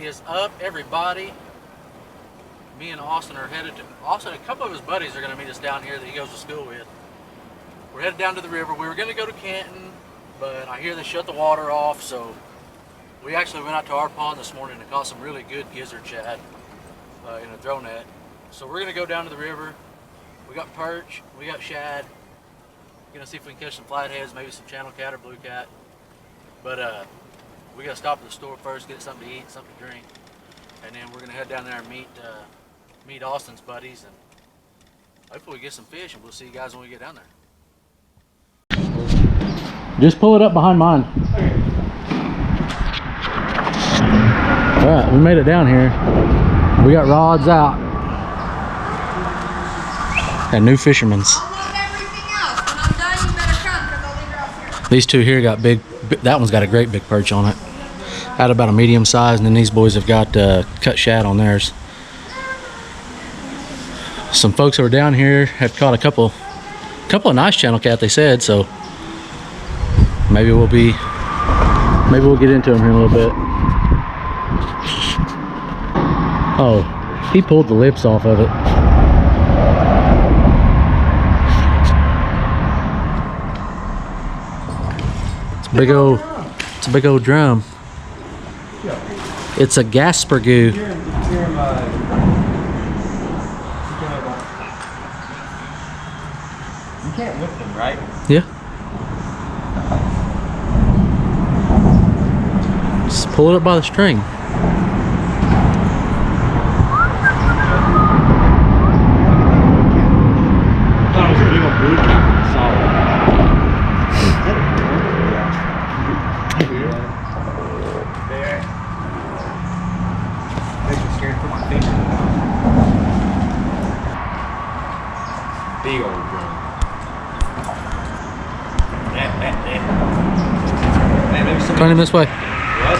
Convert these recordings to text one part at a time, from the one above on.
is up, everybody? Me and Austin are headed to Austin. A couple of his buddies are going to meet us down here that he goes to school with. We're headed down to the river. We were going to go to Canton, but I hear they shut the water off, so we actually went out to our pond this morning and caught some really good gizzard shad in a throw net. So we're going to go down to the river. We got perch, we got shad. We're going to see if we can catch some flatheads, maybe some channel cat or blue cat. But we got to stop at the store first, get something to eat, something to drink, and then we're going to head down there and meet Austin's buddies, and hopefully we get some fish, and we'll see you guys when we get down there. Just pull it up behind mine. All right, we made it down here. We got rods out. And new fishermen's. I'll load everything else. When I'm done, you better come because I'll leave it out here. These two here got big. That one's got a great big perch on it. Had about a medium size, and then these boys have got cut shad on theirs. Some folks that were down here had caught a couple of nice channel cat, they said, so maybe we'll get into them here in a little bit. Oh, he pulled the lips off of it. It's a big old drum. It's a Gaspergoo. You can't whip them, right? Yeah. Just pull it up by the string. Big old drum. Turn him this way. What?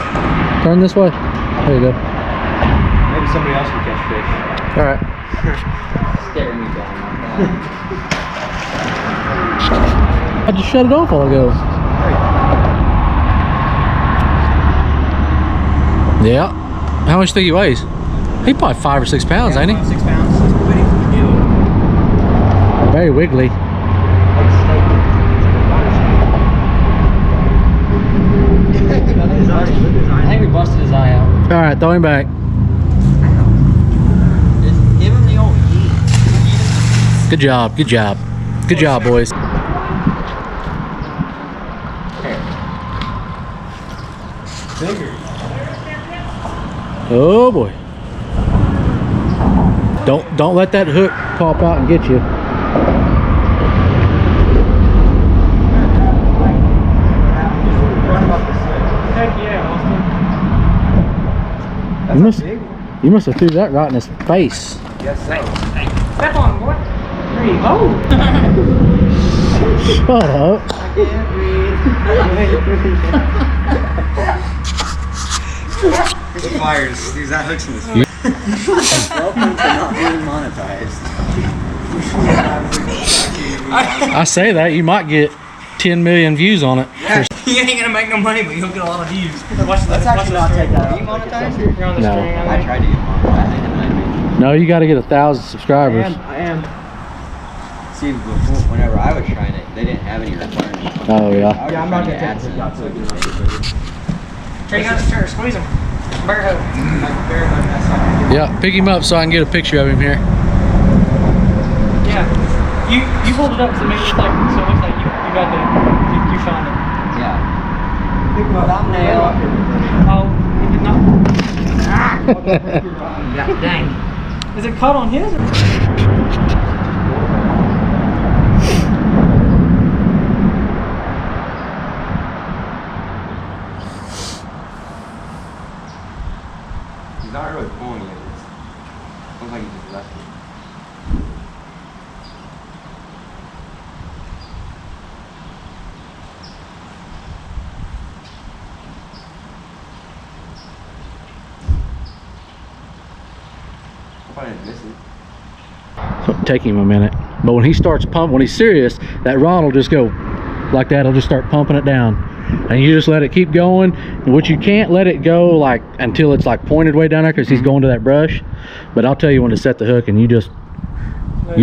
Turn this way. There you go. Maybe somebody else can catch fish. All right. Staring me down like I just shut it off while ago. Yeah. How much do you think he weighs? He probably 5 or 6 pounds, ain't he? 5 or 6 pounds. He's waiting for the deal. Very wiggly. I think we busted his eye out. All right, throw him back. Just give him the old yeet. Good job. Good job. Good job, boys. Bigger. Oh boy. Don't let that hook pop out and get you. Heck yeah, Austin. You must have threw that right in his face. Yes, sir. Step on, boy. There you go. Shut up. I can't breathe. It's fires. Dude, that hooks in this. Welcome to not being monetized. I say that, you might get 10 million views on it. Yeah, you ain't gonna make no money, but you'll get a lot of views. Let's actually not take that. Are you monetized? You're on the No. string, I tried to get monetized. No, you got to get 1,000 subscribers. I am. See, before, whenever I was trying it, they didn't have any requirements. Oh, yeah. Yeah, I'm not gonna take it. Take out the stir, squeeze him. Bear hug. Yeah, pick him up so I can get a picture of him here. Yeah. You hold it up to make it look like so it looks like you got the you found it. Yeah. Thumbnail. Oh, you did not. God dang. Is it caught on his or? He's not really pulling it. It looks like he just left it. I didn't miss it. So it'll take him a minute. But when he starts pumping, when he's serious, that rod will just go like that. He'll just start pumping it down. and you just let it keep going. Which you can't let it go like until it's like pointed way down there, because he's going to that brush. But I'll tell you when to set the hook, and you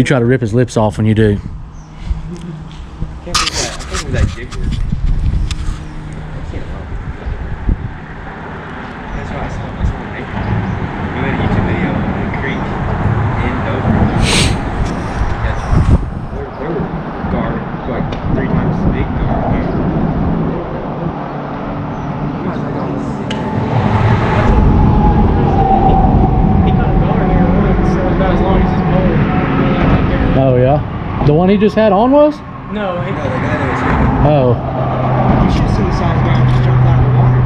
try to rip his lips off when you do. I can't believe that jig work. I can't help it. That's why I saw Nick. We made a YouTube video on the creek in Dover. Yeah, there were gar, like 3 times as big gar here. He caught a gar here. So it's about as long as his motor. Oh yeah, the one he just had on was. No, No, the guy that was here. Oh, You should have seen the size guy just jumped out of the water.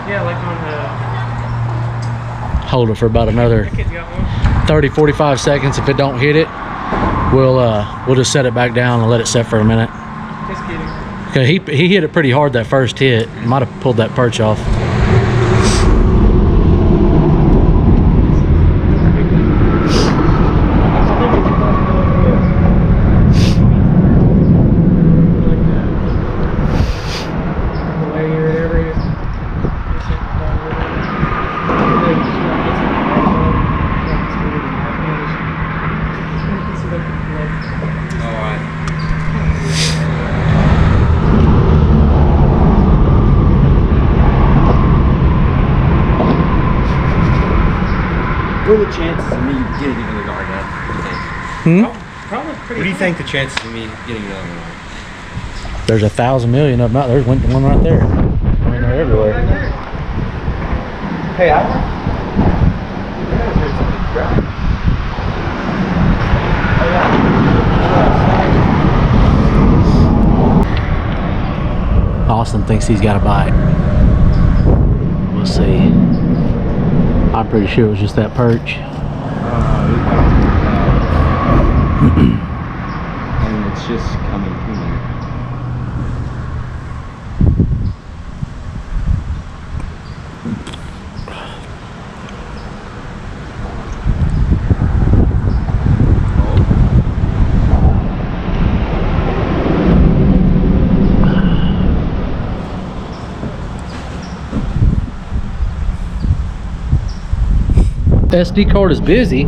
yeah, like on the. hold it for about another The kid's got one. 30-45 seconds. If it don't hit it, we'll just set it back down and let it set for a minute. Just kidding. Cause he hit it pretty hard that first hit. Might have pulled that perch off. What are the chances of me getting another gar now? Probably pretty. What do you high. think the chances of me getting another one? There's 1,000 million of them out there. There's one right there. I mean, they're everywhere. Hey, I Austin thinks he's got a bite. We'll see. I'm pretty sure it was just that perch. and it's just coming to me. SD card is busy.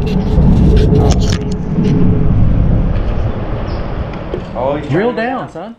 Oh, Drill down, son.